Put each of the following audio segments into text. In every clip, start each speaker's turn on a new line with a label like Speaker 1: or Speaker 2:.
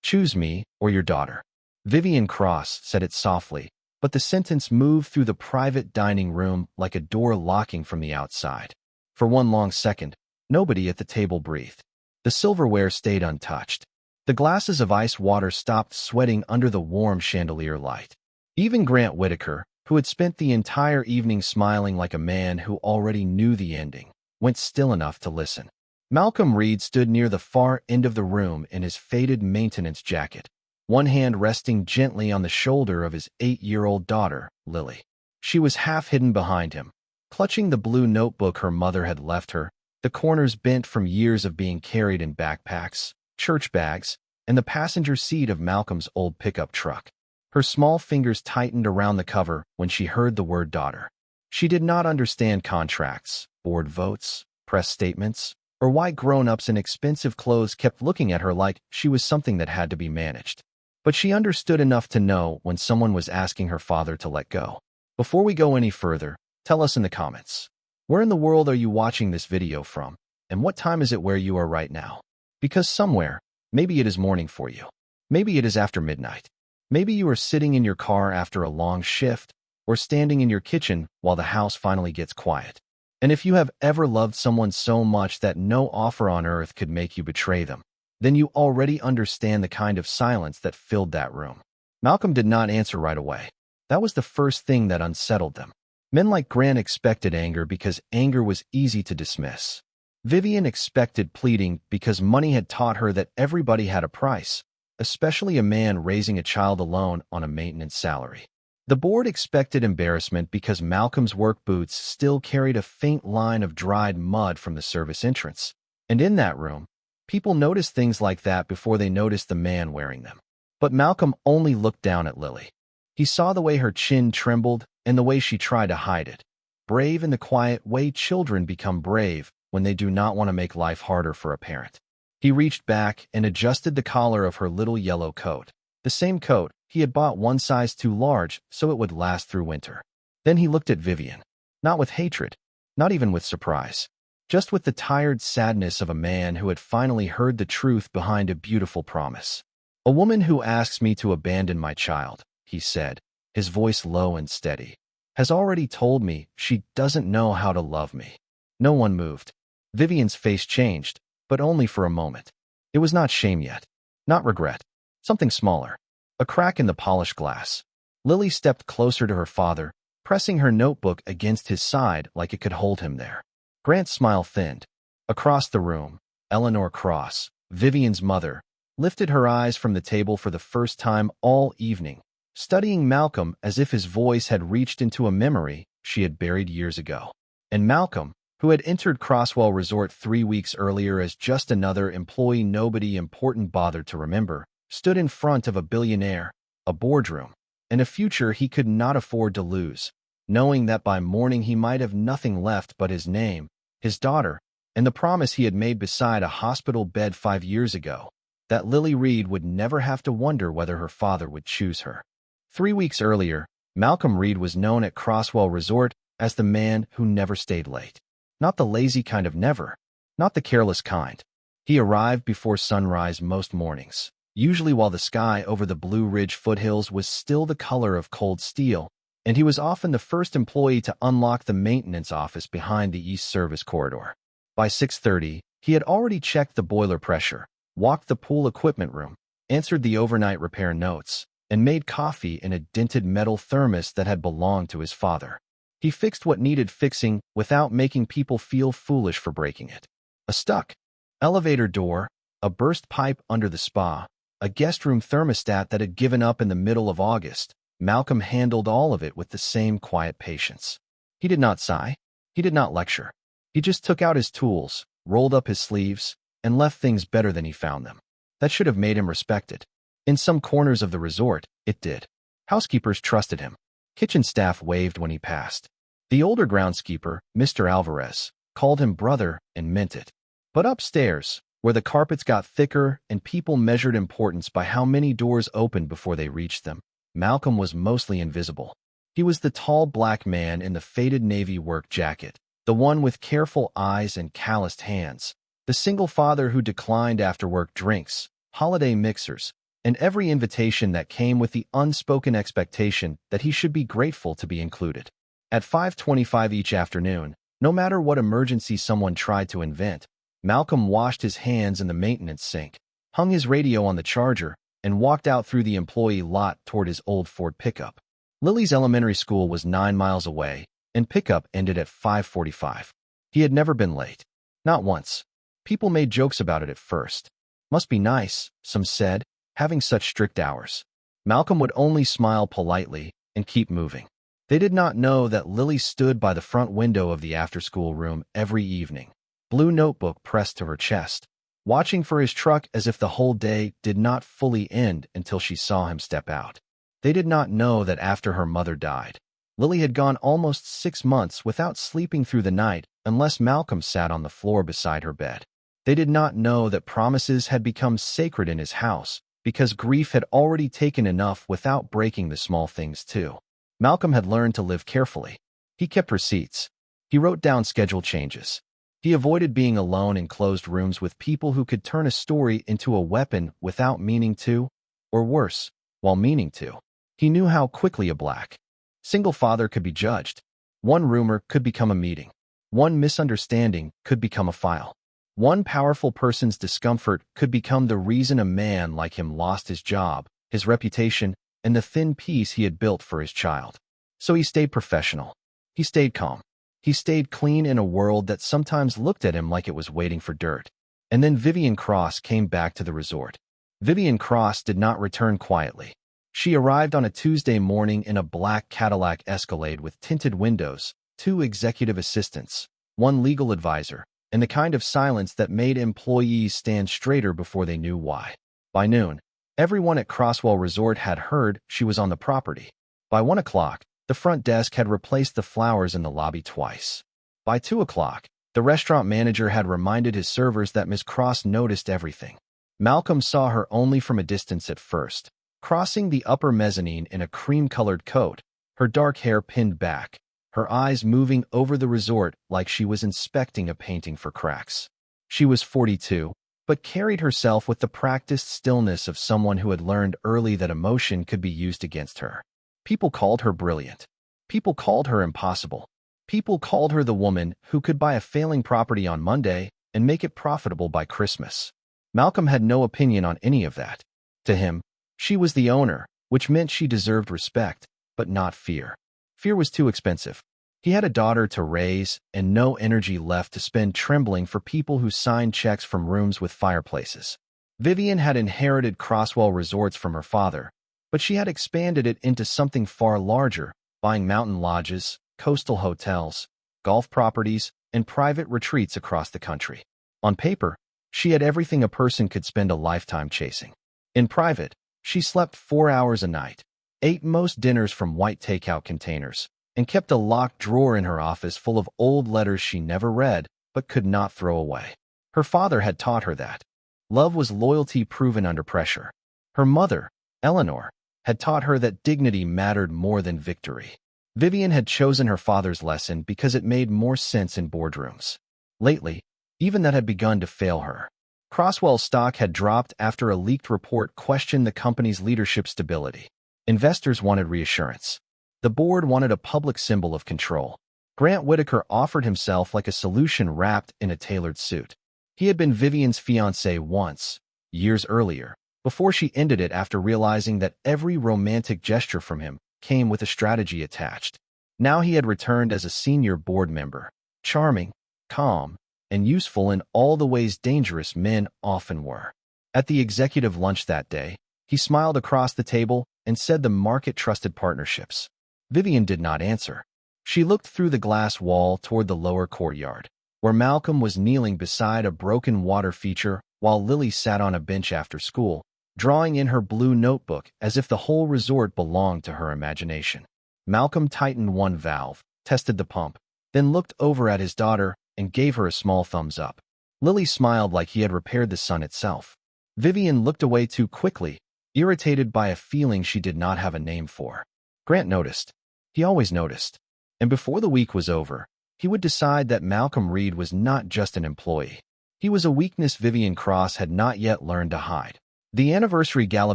Speaker 1: Choose me or your daughter. Vivian Cross said it softly, but the sentence moved through the private dining room like a door locking from the outside. For one long second, nobody at the table breathed. The silverware stayed untouched. The glasses of ice water stopped sweating under the warm chandelier light. Even Grant Whitaker, who had spent the entire evening smiling like a man who already knew the ending, went still enough to listen. Malcolm Reed stood near the far end of the room in his faded maintenance jacket, one hand resting gently on the shoulder of his 8-year-old daughter, Lily. She was half hidden behind him, clutching the blue notebook her mother had left her, the corners bent from years of being carried in backpacks, church bags, and the passenger seat of Malcolm's old pickup truck. Her small fingers tightened around the cover when she heard the word daughter. She did not understand contracts, board votes, press statements, or why grown-ups in expensive clothes kept looking at her like she was something that had to be managed. But she understood enough to know when someone was asking her father to let go. Before we go any further, tell us in the comments, where in the world are you watching this video from, and what time is it where you are right now? Because somewhere, maybe it is morning for you. Maybe it is after midnight. Maybe you are sitting in your car after a long shift, or standing in your kitchen while the house finally gets quiet. And if you have ever loved someone so much that no offer on earth could make you betray them, then you already understand the kind of silence that filled that room. Malcolm did not answer right away. That was the first thing that unsettled them. Men like Grant expected anger because anger was easy to dismiss. Vivian expected pleading because money had taught her that everybody had a price, especially a man raising a child alone on a maintenance salary. The board expected embarrassment because Malcolm's work boots still carried a faint line of dried mud from the service entrance. And in that room, people noticed things like that before they noticed the man wearing them. But Malcolm only looked down at Lily. He saw the way her chin trembled and the way she tried to hide it. Brave in the quiet way children become brave when they do not want to make life harder for a parent. He reached back and adjusted the collar of her little yellow coat, the same coat he had bought one size too large so it would last through winter. Then he looked at Vivian, not with hatred, not even with surprise, just with the tired sadness of a man who had finally heard the truth behind a beautiful promise. "A woman who asks me to abandon my child," he said, his voice low and steady, "has already told me she doesn't know how to love me." No one moved. Vivian's face changed, but only for a moment. It was not shame yet, not regret, something smaller, a crack in the polished glass. Lily stepped closer to her father, pressing her notebook against his side like it could hold him there. Grant's smile thinned. Across the room, Eleanor Cross, Vivian's mother, lifted her eyes from the table for the first time all evening, studying Malcolm as if his voice had reached into a memory she had buried years ago. And Malcolm, who had entered Crosswell Resort 3 weeks earlier as just another employee nobody important bothered to remember, stood in front of a billionaire, a boardroom, and a future he could not afford to lose, knowing that by morning he might have nothing left but his name, his daughter, and the promise he had made beside a hospital bed 5 years ago, that Lily Reed would never have to wonder whether her father would choose her. 3 weeks earlier, Malcolm Reed was known at Crosswell Resort as the man who never stayed late. Not the lazy kind of never, not the careless kind. He arrived before sunrise most mornings, usually while the sky over the Blue Ridge foothills was still the color of cold steel, and he was often the first employee to unlock the maintenance office behind the East Service corridor. By 6:30, he had already checked the boiler pressure, walked the pool equipment room, answered the overnight repair notes, and made coffee in a dented metal thermos that had belonged to his father. He fixed what needed fixing without making people feel foolish for breaking it. A stuck elevator door, a burst pipe under the spa, a guest room thermostat that had given up in the middle of August. Malcolm handled all of it with the same quiet patience. He did not sigh. He did not lecture. He just took out his tools, rolled up his sleeves, and left things better than he found them. That should have made him respected. In some corners of the resort, it did. Housekeepers trusted him. Kitchen staff waved when he passed. The older groundskeeper, Mr. Alvarez, called him brother and meant it. But upstairs, where the carpets got thicker and people measured importance by how many doors opened before they reached them, Malcolm was mostly invisible. He was the tall black man in the faded navy work jacket, the one with careful eyes and calloused hands, the single father who declined after-work drinks, holiday mixers, and every invitation that came with the unspoken expectation that he should be grateful to be included. At 5:25 each afternoon, no matter what emergency someone tried to invent, Malcolm washed his hands in the maintenance sink, hung his radio on the charger, and walked out through the employee lot toward his old Ford pickup. Lily's elementary school was 9 miles away, and pickup ended at 5:45. He had never been late. Not once. People made jokes about it at first. Must be nice, some said, having such strict hours. Malcolm would only smile politely and keep moving. They did not know that Lily stood by the front window of the after-school room every evening, blue notebook pressed to her chest, watching for his truck as if the whole day did not fully end until she saw him step out. They did not know that after her mother died, Lily had gone almost 6 months without sleeping through the night unless Malcolm sat on the floor beside her bed. They did not know that promises had become sacred in his house because grief had already taken enough without breaking the small things too. Malcolm had learned to live carefully. He kept receipts. He wrote down schedule changes. He avoided being alone in closed rooms with people who could turn a story into a weapon without meaning to, or worse, while meaning to. He knew how quickly a black, single father could be judged. One rumor could become a meeting. One misunderstanding could become a file. One powerful person's discomfort could become the reason a man like him lost his job, his reputation, and the thin peace he had built for his child. So he stayed professional. He stayed calm. He stayed clean in a world that sometimes looked at him like it was waiting for dirt. And then Vivian Cross came back to the resort. Vivian Cross did not return quietly. She arrived on a Tuesday morning in a black Cadillac Escalade with tinted windows, 2 executive assistants, 1 legal advisor, and the kind of silence that made employees stand straighter before they knew why. By noon, everyone at Crosswell Resort had heard she was on the property. By 1 o'clock, the front desk had replaced the flowers in the lobby twice. By 2 o'clock, the restaurant manager had reminded his servers that Miss Cross noticed everything. Malcolm saw her only from a distance at first, crossing the upper mezzanine in a cream-colored coat, her dark hair pinned back, her eyes moving over the resort like she was inspecting a painting for cracks. She was 42, but carried herself with the practiced stillness of someone who had learned early that emotion could be used against her. People called her brilliant. People called her impossible. People called her the woman who could buy a failing property on Monday and make it profitable by Christmas. Malcolm had no opinion on any of that. To him, she was the owner, which meant she deserved respect, but not fear. Fear was too expensive. He had a daughter to raise and no energy left to spend trembling for people who signed checks from rooms with fireplaces. Vivian had inherited Crosswell Resorts from her father, but she had expanded it into something far larger, buying mountain lodges, coastal hotels, golf properties, and private retreats across the country. On paper, she had everything a person could spend a lifetime chasing. In private, she slept 4 hours a night, ate most dinners from white takeout containers, and kept a locked drawer in her office full of old letters she never read but could not throw away. Her father had taught her that love was loyalty proven under pressure. Her mother, Eleanor, had taught her that dignity mattered more than victory. Vivian had chosen her father's lesson because it made more sense in boardrooms. Lately, even that had begun to fail her. Crosswell's stock had dropped after a leaked report questioned the company's leadership stability. Investors wanted reassurance. The board wanted a public symbol of control. Grant Whitaker offered himself like a solution wrapped in a tailored suit. He had been Vivian's fiancé once, years earlier, before she ended it after realizing that every romantic gesture from him came with a strategy attached. Now he had returned as a senior board member, charming, calm, and useful in all the ways dangerous men often were. At the executive lunch that day, he smiled across the table and said the market trusted partnerships. Vivian did not answer. She looked through the glass wall toward the lower courtyard, where Malcolm was kneeling beside a broken water feature while Lily sat on a bench after school, drawing in her blue notebook as if the whole resort belonged to her imagination. Malcolm tightened one valve, tested the pump, then looked over at his daughter and gave her a small thumbs up. Lily smiled like he had repaired the sun itself. Vivian looked away too quickly, irritated by a feeling she did not have a name for. Grant noticed. He always noticed. And before the week was over, he would decide that Malcolm Reed was not just an employee. He was a weakness Vivian Cross had not yet learned to hide. The anniversary gala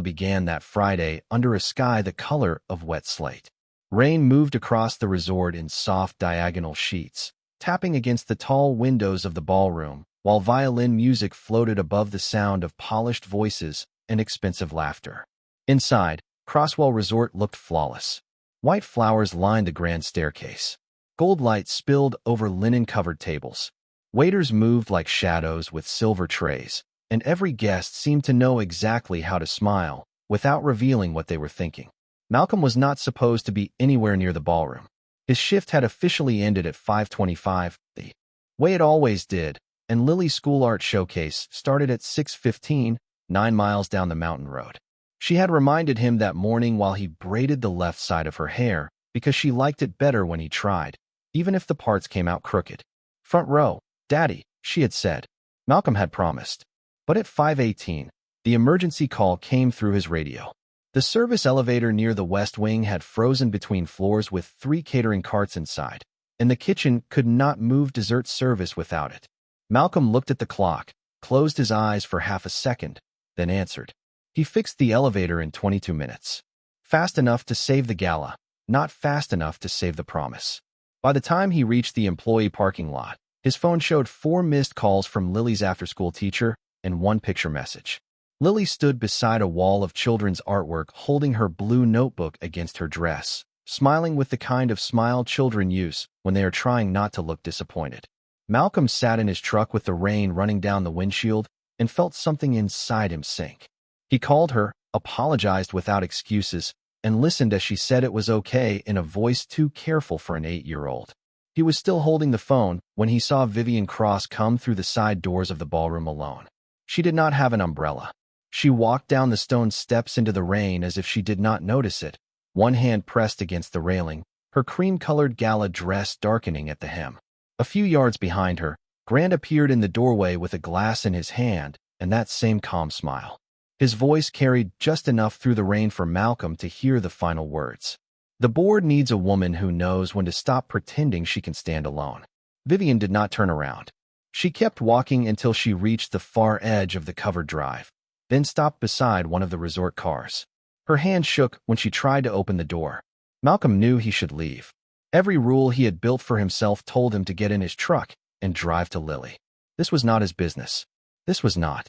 Speaker 1: began that Friday under a sky the color of wet slate. Rain moved across the resort in soft diagonal sheets, tapping against the tall windows of the ballroom, while violin music floated above the sound of polished voices and expensive laughter. Inside, Crosswell Resort looked flawless. White flowers lined the grand staircase. Gold light spilled over linen-covered tables. Waiters moved like shadows with silver trays, and every guest seemed to know exactly how to smile without revealing what they were thinking. Malcolm was not supposed to be anywhere near the ballroom. His shift had officially ended at 5:25, the way it always did, and Lily's school art showcase started at 6:15, 9 miles down the mountain road. She had reminded him that morning while he braided the left side of her hair because she liked it better when he tried, even if the parts came out crooked. "Front row, Daddy," she had said. Malcolm had promised. But at 5:18, the emergency call came through his radio. The service elevator near the West Wing had frozen between floors with 3 catering carts inside, and the kitchen could not move dessert service without it. Malcolm looked at the clock, closed his eyes for half a second, then answered. He fixed the elevator in 22 minutes. Fast enough to save the gala, not fast enough to save the promise. By the time he reached the employee parking lot, his phone showed 4 missed calls from Lily's after-school teacher and 1 picture message. Lily stood beside a wall of children's artwork holding her blue notebook against her dress, smiling with the kind of smile children use when they are trying not to look disappointed. Malcolm sat in his truck with the rain running down the windshield and felt something inside him sink. He called her, apologized without excuses, and listened as she said it was okay in a voice too careful for an 8-year-old. He was still holding the phone when he saw Vivian Cross come through the side doors of the ballroom alone. She did not have an umbrella. She walked down the stone steps into the rain as if she did not notice it, one hand pressed against the railing, her cream-colored gala dress darkening at the hem. A few yards behind her, Grant appeared in the doorway with a glass in his hand and that same calm smile. His voice carried just enough through the rain for Malcolm to hear the final words. The board needs a woman who knows when to stop pretending she can stand alone. Vivian did not turn around. She kept walking until she reached the far edge of the covered drive, then stopped beside one of the resort cars. Her hand shook when she tried to open the door. Malcolm knew he should leave. Every rule he had built for himself told him to get in his truck and drive to Lily. This was not his business. This was not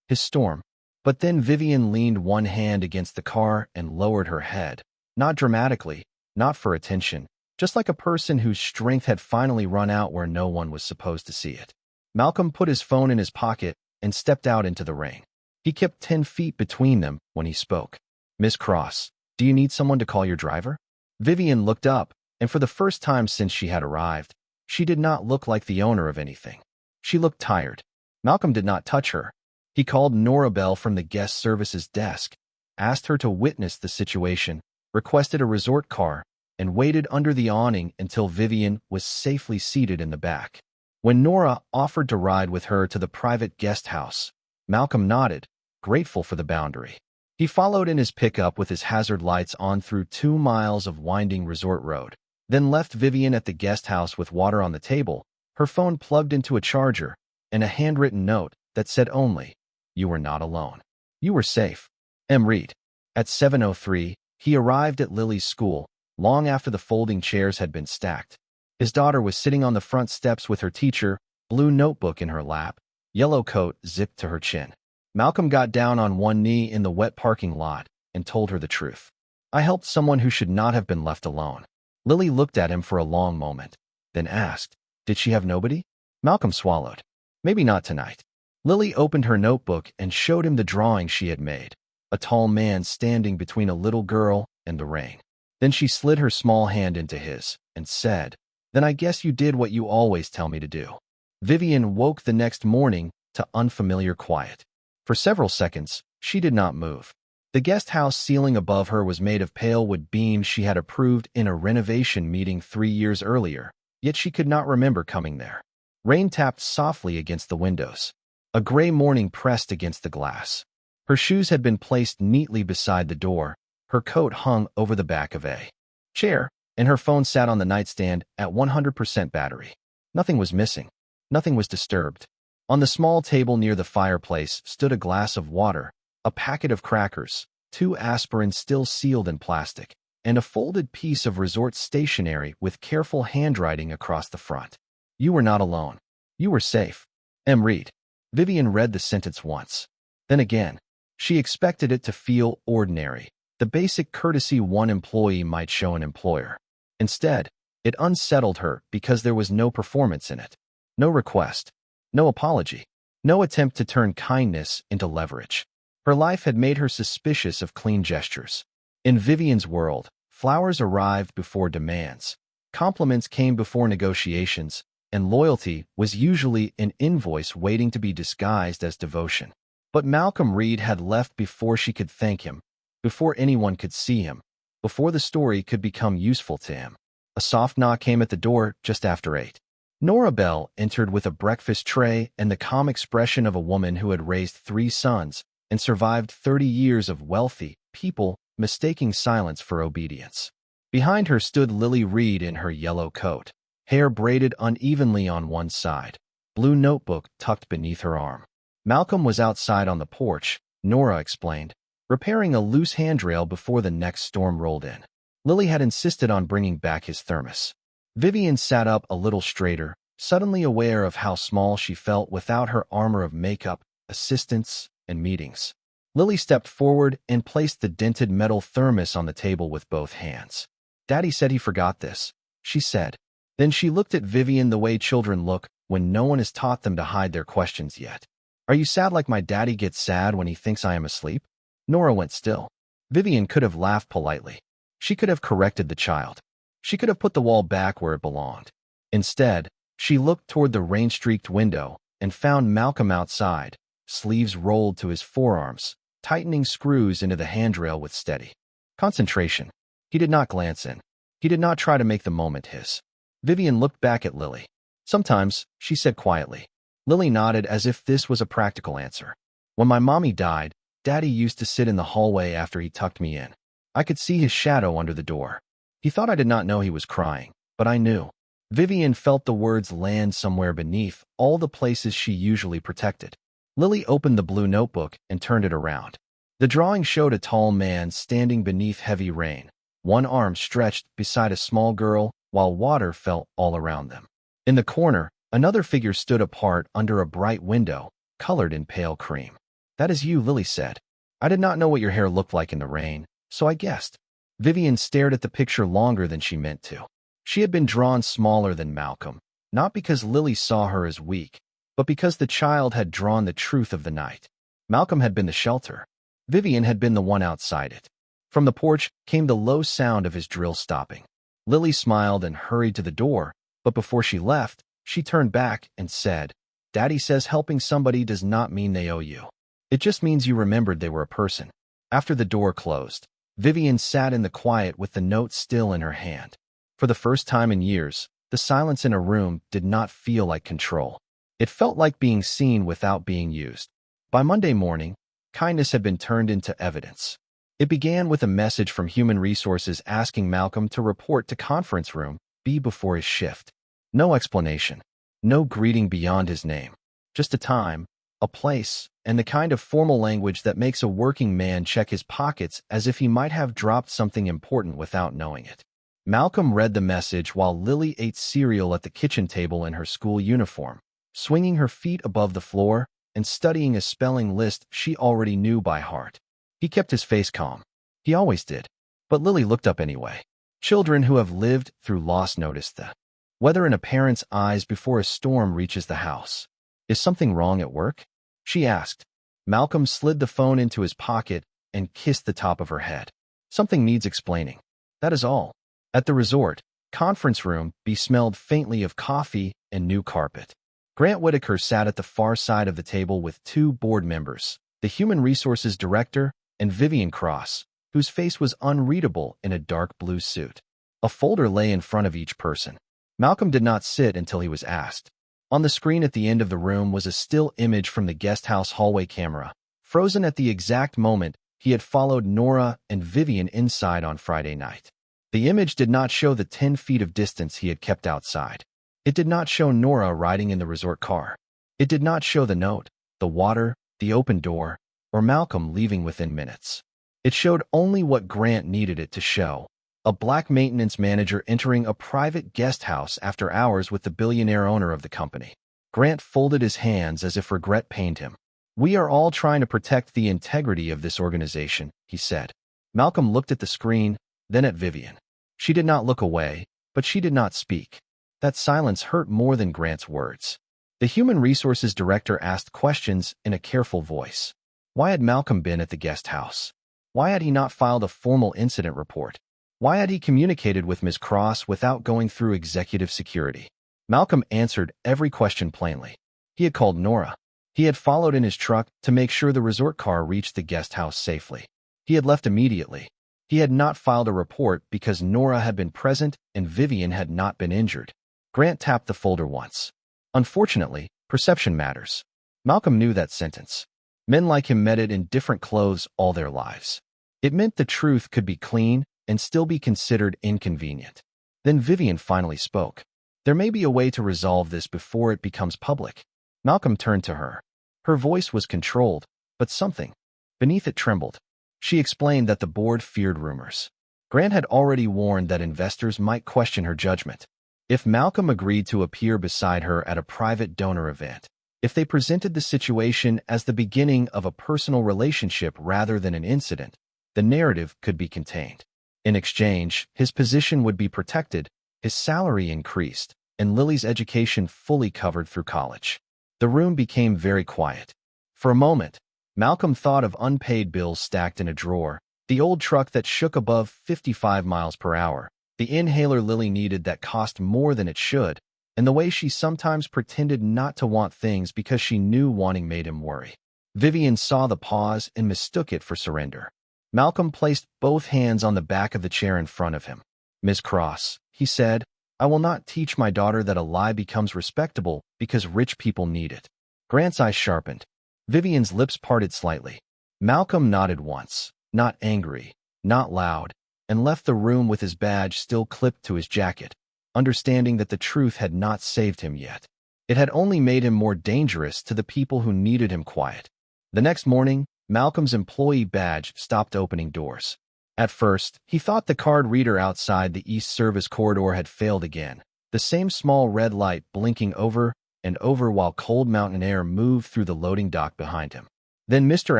Speaker 1: his storm. But then Vivian leaned one hand against the car and lowered her head. Not dramatically, not for attention, just like a person whose strength had finally run out where no one was supposed to see it. Malcolm put his phone in his pocket and stepped out into the rain. He kept 10 feet between them when he spoke. "Miss Cross, do you need someone to call your driver?" Vivian looked up, and for the first time since she had arrived, she did not look like the owner of anything. She looked tired. Malcolm did not touch her. He called Nora Bell from the guest services desk, asked her to witness the situation, requested a resort car, and waited under the awning until Vivian was safely seated in the back. When Nora offered to ride with her to the private guest house, Malcolm nodded, grateful for the boundary. He followed in his pickup with his hazard lights on through 2 miles of winding resort road, then left Vivian at the guest house with water on the table, her phone plugged into a charger, and a handwritten note that said only, "You were not alone. You were safe. M. Reed." At 7:03, he arrived at Lily's school, long after the folding chairs had been stacked. His daughter was sitting on the front steps with her teacher, blue notebook in her lap, yellow coat zipped to her chin. Malcolm got down on one knee in the wet parking lot and told her the truth. "I helped someone who should not have been left alone." Lily looked at him for a long moment, then asked, "Did she have nobody?" Malcolm swallowed. "Maybe not tonight." Lily opened her notebook and showed him the drawing she had made, a tall man standing between a little girl and the rain. Then she slid her small hand into his and said, "Then I guess you did what you always tell me to do." Vivian woke the next morning to unfamiliar quiet. For several seconds, she did not move. The guest house ceiling above her was made of pale wood beams she had approved in a renovation meeting 3 years earlier, yet she could not remember coming there. Rain tapped softly against the windows. A gray morning pressed against the glass. Her shoes had been placed neatly beside the door, her coat hung over the back of a chair, and her phone sat on the nightstand at 100% battery. Nothing was missing. Nothing was disturbed. On the small table near the fireplace stood a glass of water, a packet of crackers, 2 aspirin still sealed in plastic, and a folded piece of resort stationery with careful handwriting across the front. You were not alone. You were safe. Read. Vivian read the sentence once. Then again. She expected it to feel ordinary, the basic courtesy one employee might show an employer. Instead, it unsettled her because there was no performance in it. No request. No apology. No attempt to turn kindness into leverage. Her life had made her suspicious of clean gestures. In Vivian's world, flowers arrived before demands, compliments came before negotiations, and loyalty was usually an invoice waiting to be disguised as devotion. But Malcolm Reed had left before she could thank him, before anyone could see him, before the story could become useful to him. A soft knock came at the door just after 8. Nora Bell entered with a breakfast tray and the calm expression of a woman who had raised 3 sons and survived 30 years of wealthy people mistaking silence for obedience. Behind her stood Lily Reed in her yellow coat, hair braided unevenly on one side, blue notebook tucked beneath her arm. Malcolm was outside on the porch, Nora explained, repairing a loose handrail before the next storm rolled in. Lily had insisted on bringing back his thermos. Vivian sat up a little straighter, suddenly aware of how small she felt without her armor of makeup, assistants, and meetings. Lily stepped forward and placed the dented metal thermos on the table with both hands. Daddy said he forgot this, she said. Then she looked at Vivian the way children look when no one has taught them to hide their questions yet. Are you sad like my daddy gets sad when he thinks I am asleep? Nora went still. Vivian could have laughed politely. She could have corrected the child. She could have put the wall back where it belonged. Instead, she looked toward the rain-streaked window and found Malcolm outside, sleeves rolled to his forearms, tightening screws into the handrail with steady concentration. He did not glance in. He did not try to make the moment his. Vivian looked back at Lily. Sometimes, she said quietly. Lily nodded as if this was a practical answer. When my mommy died, Daddy used to sit in the hallway after he tucked me in. I could see his shadow under the door. He thought I did not know he was crying, but I knew. Vivian felt the words land somewhere beneath all the places she usually protected. Lily opened the blue notebook and turned it around. The drawing showed a tall man standing beneath heavy rain, one arm stretched beside a small girl while water fell all around them. In the corner, another figure stood apart under a bright window, colored in pale cream. That is you, Lily said. I did not know what your hair looked like in the rain, so I guessed. Vivian stared at the picture longer than she meant to. She had been drawn smaller than Malcolm, not because Lily saw her as weak, but because the child had drawn the truth of the night. Malcolm had been the shelter. Vivian had been the one outside it. From the porch came the low sound of his drill stopping. Lily smiled and hurried to the door, but before she left, she turned back and said, Daddy says helping somebody does not mean they owe you. It just means you remembered they were a person. After the door closed, Vivian sat in the quiet with the note still in her hand. For the first time in years, the silence in a room did not feel like control. It felt like being seen without being used. By Monday morning, kindness had been turned into evidence. It began with a message from Human Resources asking Malcolm to report to conference room B before his shift. No explanation. No greeting beyond his name. Just a time, a place, and the kind of formal language that makes a working man check his pockets as if he might have dropped something important without knowing it. Malcolm read the message while Lily ate cereal at the kitchen table in her school uniform, swinging her feet above the floor and studying a spelling list she already knew by heart. He kept his face calm. He always did. But Lily looked up anyway. Children who have lived through loss notice the weather in a parent's eyes before a storm reaches the house. Is something wrong at work? She asked. Malcolm slid the phone into his pocket and kissed the top of her head. Something needs explaining. That is all. At the resort, conference room B smelled faintly of coffee and new carpet. Grant Whitaker sat at the far side of the table with 2 board members, the Human Resources Director and Vivian Cross, whose face was unreadable in a dark blue suit. A folder lay in front of each person. Malcolm did not sit until he was asked. On the screen at the end of the room was a still image from the guest house hallway camera, frozen at the exact moment he had followed Nora and Vivian inside on Friday night. The image did not show the 10 feet of distance he had kept outside. It did not show Nora riding in the resort car. It did not show the note, the water, the open door, or Malcolm leaving within minutes. It showed only what Grant needed it to show. A black maintenance manager entering a private guest house after hours with the billionaire owner of the company. Grant folded his hands as if regret pained him. "We are all trying to protect the integrity of this organization," he said. Malcolm looked at the screen, then at Vivian. She did not look away, but she did not speak. That silence hurt more than Grant's words. The human resources director asked questions in a careful voice. Why had Malcolm been at the guest house? Why had he not filed a formal incident report? Why had he communicated with Ms. Cross without going through executive security? Malcolm answered every question plainly. He had called Nora. He had followed in his truck to make sure the resort car reached the guest house safely. He had left immediately. He had not filed a report because Nora had been present and Vivian had not been injured. Grant tapped the folder once. Unfortunately, perception matters. Malcolm knew that sentence. Men like him met it in different clothes all their lives. It meant the truth could be clean and still be considered inconvenient. Then Vivian finally spoke. "There may be a way to resolve this before it becomes public." Malcolm turned to her. Her voice was controlled, but something beneath it trembled. She explained that the board feared rumors. Grant had already warned that investors might question her judgment. If Malcolm agreed to appear beside her at a private donor event, if they presented the situation as the beginning of a personal relationship rather than an incident, the narrative could be contained. In exchange, his position would be protected, his salary increased, and Lily's education fully covered through college. The room became very quiet. For a moment, Malcolm thought of unpaid bills stacked in a drawer, the old truck that shook above 55 miles per hour, the inhaler Lily needed that cost more than it should, and the way she sometimes pretended not to want things because she knew wanting made him worry. Vivian saw the pause and mistook it for surrender. Malcolm placed both hands on the back of the chair in front of him. "Ms. Cross," he said, "I will not teach my daughter that a lie becomes respectable because rich people need it." Grant's eyes sharpened. Vivian's lips parted slightly. Malcolm nodded once, not angry, not loud, and left the room with his badge still clipped to his jacket, understanding that the truth had not saved him yet. It had only made him more dangerous to the people who needed him quiet. The next morning, Malcolm's employee badge stopped opening doors. At first, he thought the card reader outside the East Service corridor had failed again, the same small red light blinking over and over while cold mountain air moved through the loading dock behind him. Then Mr.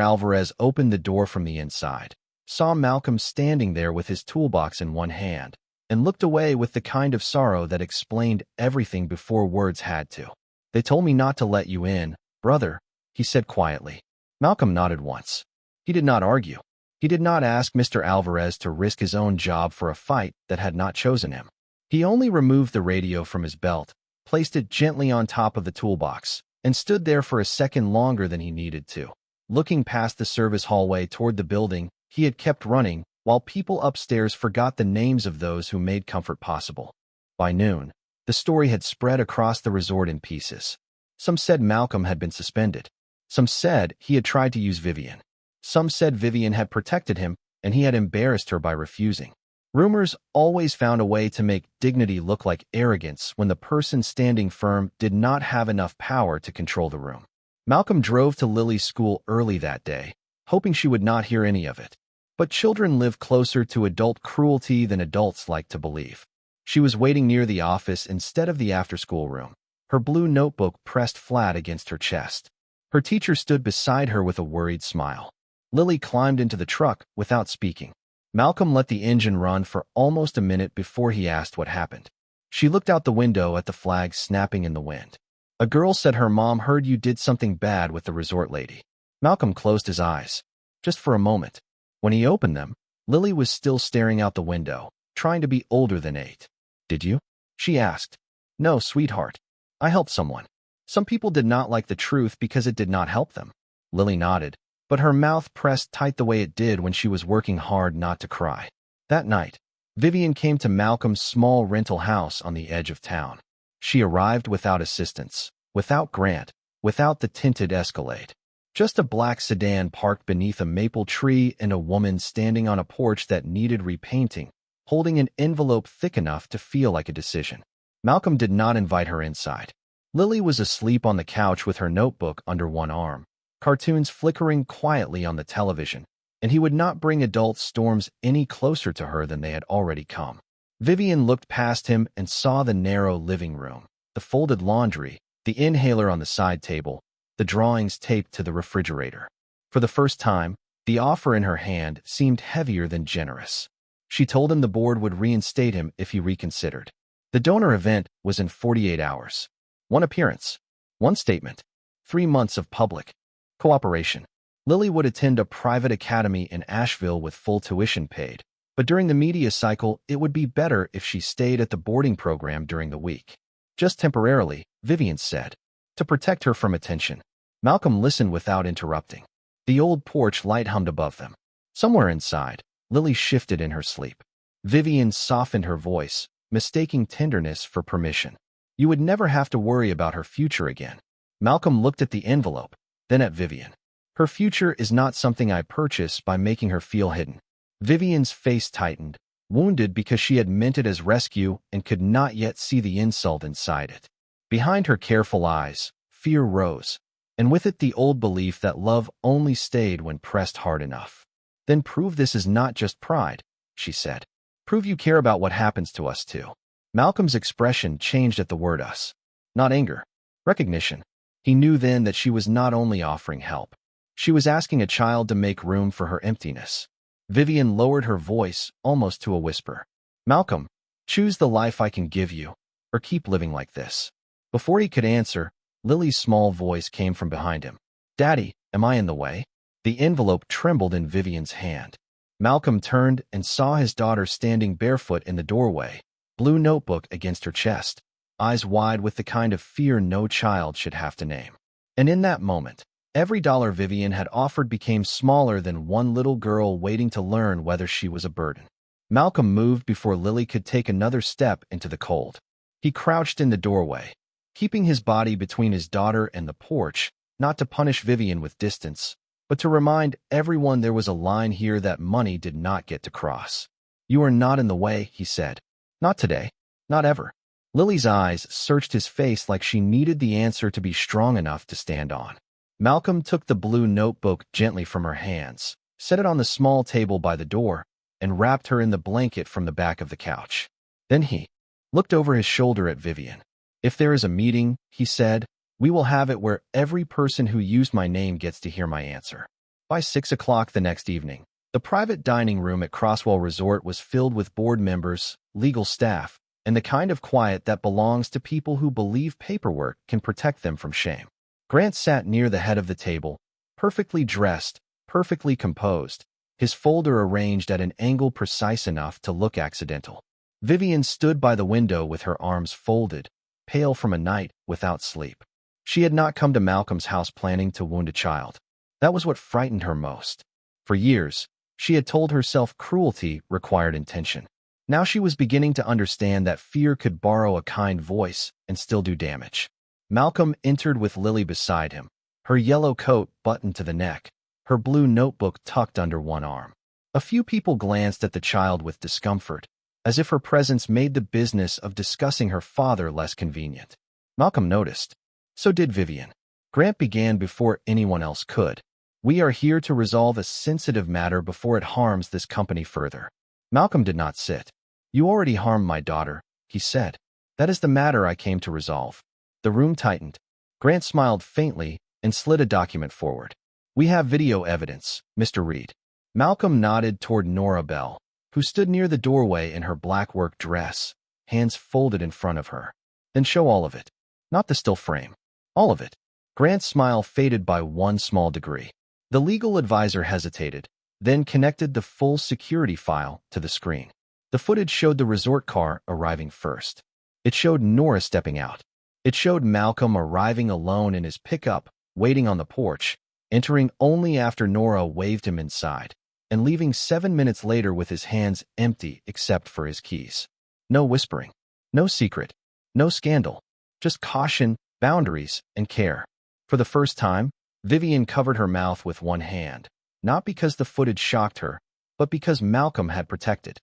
Speaker 1: Alvarez opened the door from the inside, saw Malcolm standing there with his toolbox in one hand, and looked away with the kind of sorrow that explained everything before words had to. "They told me not to let you in, brother," he said quietly. Malcolm nodded once. He did not argue. He did not ask Mr. Alvarez to risk his own job for a fight that had not chosen him. He only removed the radio from his belt, placed it gently on top of the toolbox, and stood there for a second longer than he needed to. Looking past the service hallway toward the building, he had kept running, while people upstairs forgot the names of those who made comfort possible. By noon, the story had spread across the resort in pieces. Some said Malcolm had been suspended. Some said he had tried to use Vivian. Some said Vivian had protected him, and he had embarrassed her by refusing. Rumors always found a way to make dignity look like arrogance when the person standing firm did not have enough power to control the room. Malcolm drove to Lily's school early that day, hoping she would not hear any of it. But children live closer to adult cruelty than adults like to believe. She was waiting near the office instead of the after-school room, her blue notebook pressed flat against her chest. Her teacher stood beside her with a worried smile. Lily climbed into the truck without speaking. Malcolm let the engine run for almost a minute before he asked what happened. She looked out the window at the flag snapping in the wind. "A girl said her mom heard you did something bad with the resort lady." Malcolm closed his eyes, just for a moment. When he opened them, Lily was still staring out the window, trying to be older than 8. "Did you?" she asked. "No, sweetheart. I helped someone. Some people did not like the truth because it did not help them." Lily nodded, but her mouth pressed tight the way it did when she was working hard not to cry. That night, Vivian came to Malcolm's small rental house on the edge of town. She arrived without assistance, without Grant, without the tinted Escalade. Just a black sedan parked beneath a maple tree and a woman standing on a porch that needed repainting, holding an envelope thick enough to feel like a decision. Malcolm did not invite her inside. Lily was asleep on the couch with her notebook under one arm. cartoons flickering quietly on the television, and he would not bring adult storms any closer to her than they had already come. Vivian looked past him and saw the narrow living room, the folded laundry, the inhaler on the side table, the drawings taped to the refrigerator. For the first time, the offer in her hand seemed heavier than generous. She told him the board would reinstate him if he reconsidered. The donor event was in 48 hours. One appearance, one statement, 3 months of public cooperation. Lily would attend a private academy in Asheville with full tuition paid, but during the media cycle, it would be better if she stayed at the boarding program during the week. Just temporarily, Vivian said, to protect her from attention. Malcolm listened without interrupting. The old porch light hummed above them. Somewhere inside, Lily shifted in her sleep. Vivian softened her voice, mistaking tenderness for permission. You would never have to worry about her future again. Malcolm looked at the envelope, then at Vivian. Her future is not something I purchase by making her feel hidden. Vivian's face tightened, wounded because she had meant it as rescue and could not yet see the insult inside it. Behind her careful eyes, fear rose, and with it the old belief that love only stayed when pressed hard enough. Then prove this is not just pride, she said. Prove you care about what happens to us too. Malcolm's expression changed at the word us. Not anger. Recognition. He knew then that she was not only offering help. She was asking a child to make room for her emptiness. Vivian lowered her voice almost to a whisper. Malcolm, choose the life I can give you, or keep living like this. Before he could answer, Lily's small voice came from behind him. Daddy, am I in the way? The envelope trembled in Vivian's hand. Malcolm turned and saw his daughter standing barefoot in the doorway, blue notebook against her chest, eyes wide with the kind of fear no child should have to name. And in that moment, every dollar Vivian had offered became smaller than one little girl waiting to learn whether she was a burden. Malcolm moved before Lily could take another step into the cold. He crouched in the doorway, keeping his body between his daughter and the porch, not to punish Vivian with distance, but to remind everyone there was a line here that money did not get to cross. You are not in the way, he said. Not today. Not ever. Lily's eyes searched his face like she needed the answer to be strong enough to stand on. Malcolm took the blue notebook gently from her hands, set it on the small table by the door, and wrapped her in the blanket from the back of the couch. Then he looked over his shoulder at Vivian. If there is a meeting, he said, we will have it where every person who used my name gets to hear my answer. By 6 o'clock the next evening, the private dining room at Crosswell Resort was filled with board members, legal staff, and the kind of quiet that belongs to people who believe paperwork can protect them from shame. Grant sat near the head of the table, perfectly dressed, perfectly composed, his folder arranged at an angle precise enough to look accidental. Vivian stood by the window with her arms folded, pale from a night without sleep. She had not come to Malcolm's house planning to wound a child. That was what frightened her most. For years, she had told herself cruelty required intention. Now she was beginning to understand that fear could borrow a kind voice and still do damage. Malcolm entered with Lily beside him, her yellow coat buttoned to the neck, her blue notebook tucked under one arm. A few people glanced at the child with discomfort, as if her presence made the business of discussing her father less convenient. Malcolm noticed. So did Vivian. Grant began before anyone else could. We are here to resolve a sensitive matter before it harms this company further. Malcolm did not sit. You already harmed my daughter, he said. That is the matter I came to resolve. The room tightened. Grant smiled faintly and slid a document forward. We have video evidence, Mr. Reed. Malcolm nodded toward Nora Bell, who stood near the doorway in her black work dress, hands folded in front of her. Then show all of it. Not the still frame. All of it. Grant's smile faded by one small degree. The legal advisor hesitated, then connected the full security file to the screen. The footage showed the resort car arriving first. It showed Nora stepping out. It showed Malcolm arriving alone in his pickup, waiting on the porch, entering only after Nora waved him inside, and leaving 7 minutes later with his hands empty except for his keys. No whispering. No secret. No scandal. Just caution, boundaries, and care. For the first time, Vivian covered her mouth with one hand, not because the footage shocked her, but because Malcolm had protected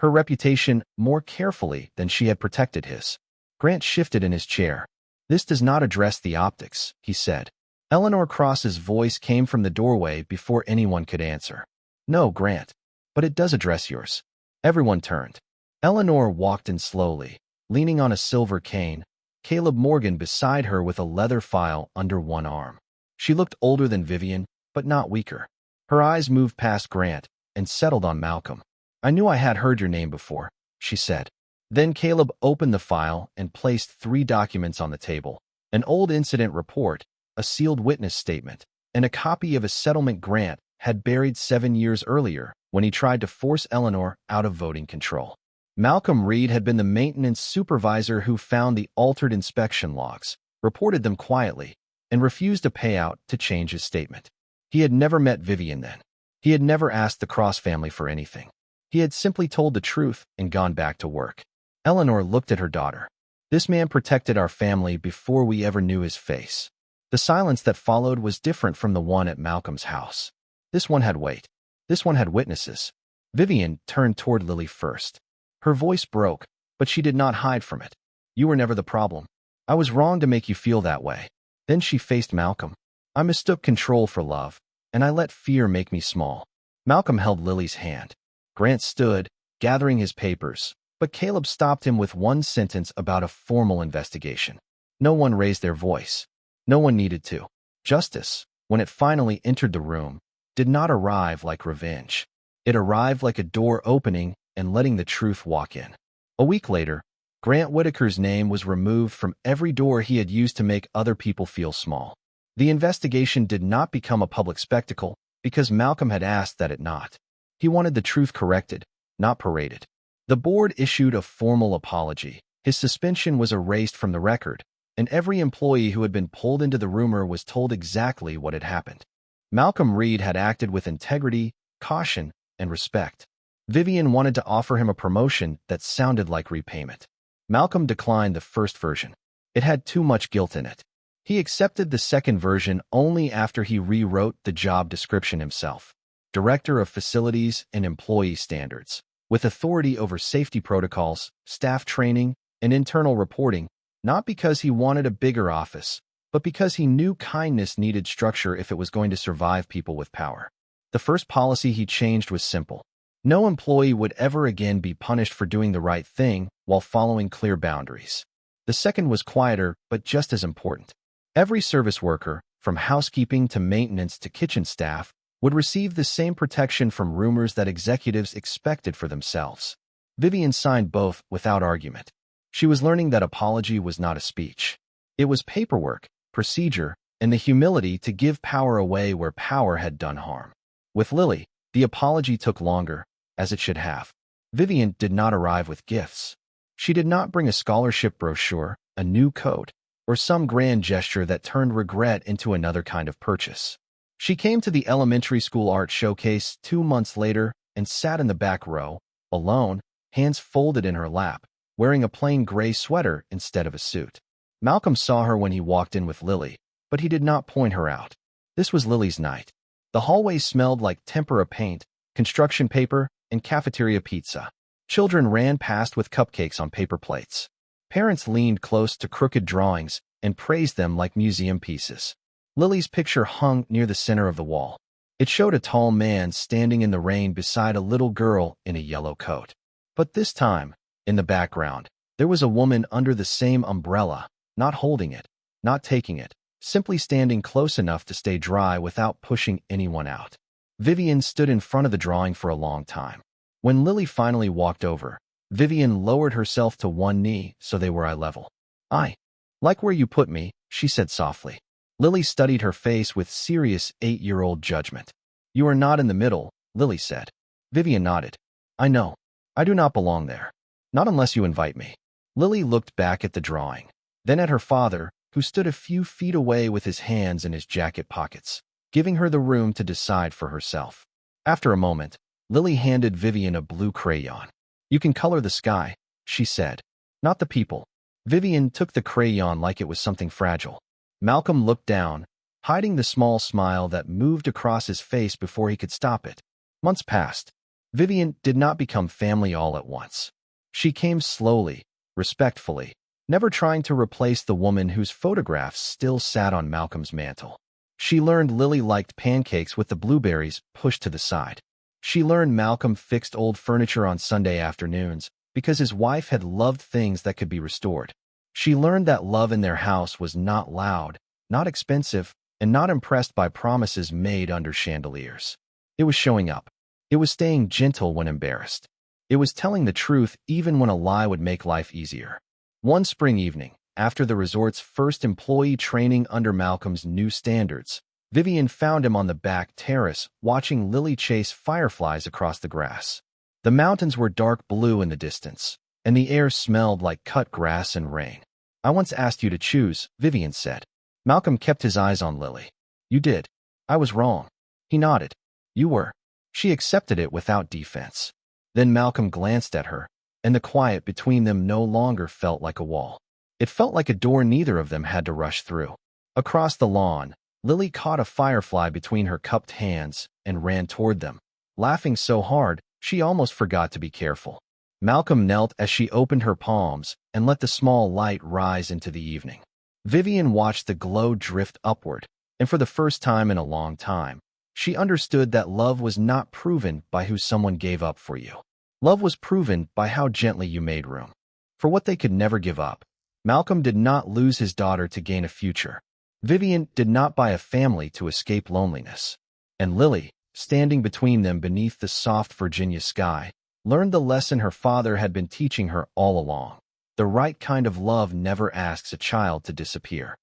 Speaker 1: her reputation more carefully than she had protected his. Grant shifted in his chair. This does not address the optics, he said. Eleanor Cross's voice came from the doorway before anyone could answer. No, Grant. But it does address yours. Everyone turned. Eleanor walked in slowly, leaning on a silver cane, Caleb Morgan beside her with a leather file under one arm. She looked older than Vivian, but not weaker. Her eyes moved past Grant and settled on Malcolm. I knew I had heard your name before, she said. Then Caleb opened the file and placed 3 documents on the table: an old incident report, a sealed witness statement, and a copy of a settlement Grant had buried 7 years earlier when he tried to force Eleanor out of voting control. Malcolm Reed had been the maintenance supervisor who found the altered inspection logs, reported them quietly, and refused a payout to change his statement. He had never met Vivian then. He had never asked the Cross family for anything. He had simply told the truth and gone back to work. Eleanor looked at her daughter. This man protected our family before we ever knew his face. The silence that followed was different from the one at Malcolm's house. This one had weight. This one had witnesses. Vivian turned toward Lily first. Her voice broke, but she did not hide from it. You were never the problem. I was wrong to make you feel that way. Then she faced Malcolm. I mistook control for love, and I let fear make me small. Malcolm held Lily's hand. Grant stood, gathering his papers, but Caleb stopped him with one sentence about a formal investigation. No one raised their voice. No one needed to. Justice, when it finally entered the room, did not arrive like revenge. It arrived like a door opening and letting the truth walk in. A week later, Grant Whitaker's name was removed from every door he had used to make other people feel small. The investigation did not become a public spectacle because Malcolm had asked that it not. He wanted the truth corrected, not paraded. The board issued a formal apology. His suspension was erased from the record, and every employee who had been pulled into the rumor was told exactly what had happened. Malcolm Reed had acted with integrity, caution, and respect. Vivian wanted to offer him a promotion that sounded like repayment. Malcolm declined the first version. It had too much guilt in it. He accepted the second version only after he rewrote the job description himself. Director of Facilities and Employee Standards, with authority over safety protocols, staff training, and internal reporting, not because he wanted a bigger office, but because he knew kindness needed structure if it was going to survive people with power. The first policy he changed was simple. No employee would ever again be punished for doing the right thing while following clear boundaries. The second was quieter, but just as important. Every service worker, from housekeeping to maintenance to kitchen staff, would receive the same protection from rumors that executives expected for themselves. Vivian signed both without argument. She was learning that apology was not a speech. It was paperwork, procedure, and the humility to give power away where power had done harm. With Lily, the apology took longer, as it should have. Vivian did not arrive with gifts. She did not bring a scholarship brochure, a new coat, or some grand gesture that turned regret into another kind of purchase. She came to the elementary school art showcase 2 months later and sat in the back row, alone, hands folded in her lap, wearing a plain gray sweater instead of a suit. Malcolm saw her when he walked in with Lily, but he did not point her out. This was Lily's night. The hallway smelled like tempera paint, construction paper, and cafeteria pizza. Children ran past with cupcakes on paper plates. Parents leaned close to crooked drawings and praised them like museum pieces. Lily's picture hung near the center of the wall. It showed a tall man standing in the rain beside a little girl in a yellow coat. But this time, in the background, there was a woman under the same umbrella, not holding it, not taking it, simply standing close enough to stay dry without pushing anyone out. Vivian stood in front of the drawing for a long time. When Lily finally walked over, Vivian lowered herself to one knee so they were eye level. "I like where you put me," she said softly. Lily studied her face with serious 8-year-old judgment. "You are not in the middle," Lily said. Vivian nodded. "I know. I do not belong there. Not unless you invite me." Lily looked back at the drawing, then at her father, who stood a few feet away with his hands in his jacket pockets, giving her the room to decide for herself. After a moment, Lily handed Vivian a blue crayon. "You can color the sky," she said. "Not the people." Vivian took the crayon like it was something fragile. Malcolm looked down, hiding the small smile that moved across his face before he could stop it. Months passed. Vivian did not become family all at once. She came slowly, respectfully, never trying to replace the woman whose photographs still sat on Malcolm's mantle. She learned Lily liked pancakes with the blueberries pushed to the side. She learned Malcolm fixed old furniture on Sunday afternoons because his wife had loved things that could be restored. She learned that love in their house was not loud, not expensive, and not impressed by promises made under chandeliers. It was showing up. It was staying gentle when embarrassed. It was telling the truth even when a lie would make life easier. One spring evening, after the resort's first employee training under Malcolm's new standards, Vivian found him on the back terrace watching Lily chase fireflies across the grass. The mountains were dark blue in the distance, and the air smelled like cut grass and rain. "I once asked you to choose," Vivian said. Malcolm kept his eyes on Lily. "You did. I was wrong." He nodded. "You were." She accepted it without defense. Then Malcolm glanced at her, and the quiet between them no longer felt like a wall. It felt like a door neither of them had to rush through. Across the lawn, Lily caught a firefly between her cupped hands and ran toward them, laughing so hard she almost forgot to be careful. Malcolm knelt as she opened her palms and let the small light rise into the evening. Vivian watched the glow drift upward, and for the first time in a long time, she understood that love was not proven by who someone gave up for you. Love was proven by how gently you made room for what they could never give up. Malcolm did not lose his daughter to gain a future. Vivian did not buy a family to escape loneliness. And Lily, standing between them beneath the soft Virginia sky, learned the lesson her father had been teaching her all along. The right kind of love never asks a child to disappear.